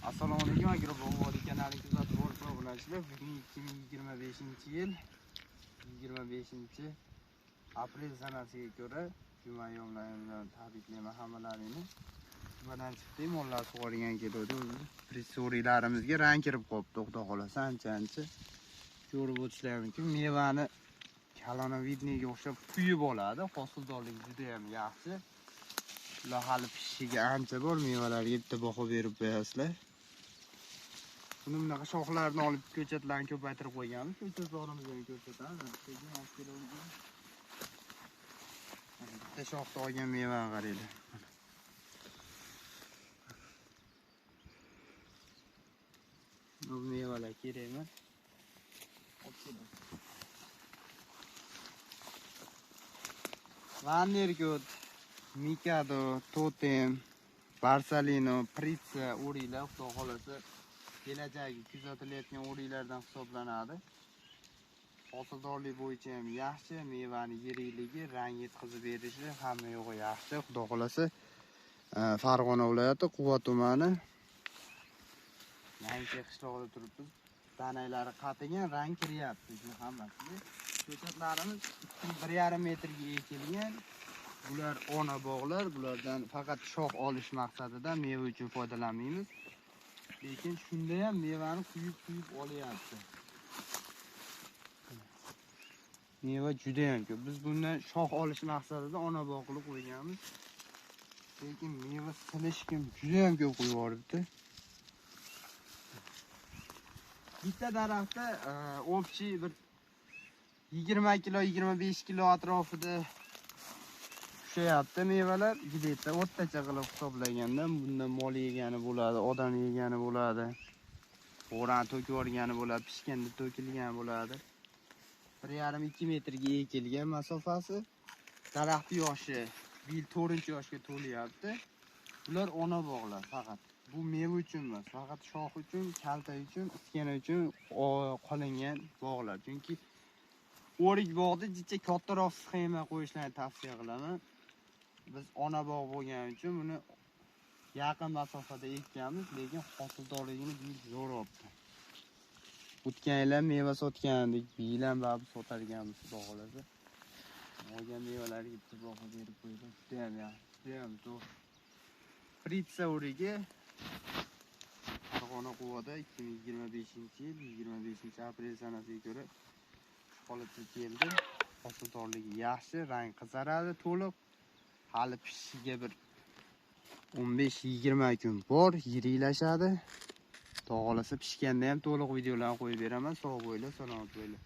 Assalomu alaykum, agar bu kanalni kuzatib borishlar bilasizlar. Bugun 2025-yil 25-aprel sanasiga ko'ra juma yomlari bilan tabriklayman hammalaringni. Jumadan chiqdik, mollar sug'organ keladi. Prissorilarimizga rang kirib qolibdi, xudo xolasa ancha-ancha. Ko'rib o'tishlari mumkin. Mevani kalonovidniga o'xshab kuyib oladi. Hosildorligi juda ham yaxshi. Ular hali pishishiga ancha bor, mevalarga bitta baho berib qo'yasizlar. Buni bunaqa shoxlarni olib ko'chatlarni ko'paytirib qo'yganmiz. Ko'chatlarimizni ham ko'rsatamiz. Bitta shoxda olgan mevani qaranglar. Bu mevalar kerak emas. Vannergut, Mikado, Totem, Barsalino, Pritsa o'riylar, xudo xolasa kelajagi kuzatilayotgan o'riylardan hisoblanadi. Hosildorlik bo'yicha ham yaxshi, mevani yirikligi, rang yetkazib berishi hamma yo'g'i yaxshi. Xudo xolasa Farg'ona viloyati Quva tumani Yangi qishlog'ida turibmiz. Tanaylari qatigan, rang kiryapti bu hammasi. Ko'chatlarimiz 1,5 metrga ekilgan. Bular ona bog'lar, bulardan faqat shox olish maqsadida meva uchun foydalanmaymiz. Lekin shunda ham mevani quyib olyapti. Meva juda ham ko'p. Biz bundan shox olish maqsadida ona bog' qilib qo'yganmiz. Lekin meva silish juda ham ko'p qo'yib yuboribdi. Bitta daraxtda o'pchi bir 20 kilo, 25 kilo atrofida tushayapti mevalar. Gidetda o'rtacha qilib hisoblaganda bundan mol yegani bo'ladi, odam yegani bo'ladi. Bo'ron to'kib yuborgani bo'ladi, pishganda to'kilgan bo'ladi. 1,5-2 metrga ekilgan masofasi. Daraxt yoshi yil 4-yoshga to'lyapti. Ular ona bog'lar faqat. Bu meva uchun emas, faqat shox uchun, kalta uchun, iskana uchun qolingan bog'lar. Chunki o'rik bog'da jicha kattaroq sxema qo'yishlarni tavsiya qilaman. Biz ona bog' bo'lgani uchun buni yaqin masofada ekkanmiz, lekin hosildorligini zo'robdi. O'tgan yillar meva sotgandik, yillar bab sotadiganmiz, xudo xolasa. Olgan mevalarga bitta baho berib qo'ydim. Juda ham yaxshi, juda ham zo'r. Pritsa o'rigi Farg'ona Quvada 2025-yil 25-aprel sanasiga ko'ra holatga keldi. Hosildorligi yaxshi, rang qizaradi to'liq. Hali pishishiga bir 15-20 kun bor, yiriklashadi. Xudo xolasa pishganda ham to'liq videolarni qo'yib beraman. Sog' bo'linglar, salomat bo'linglar.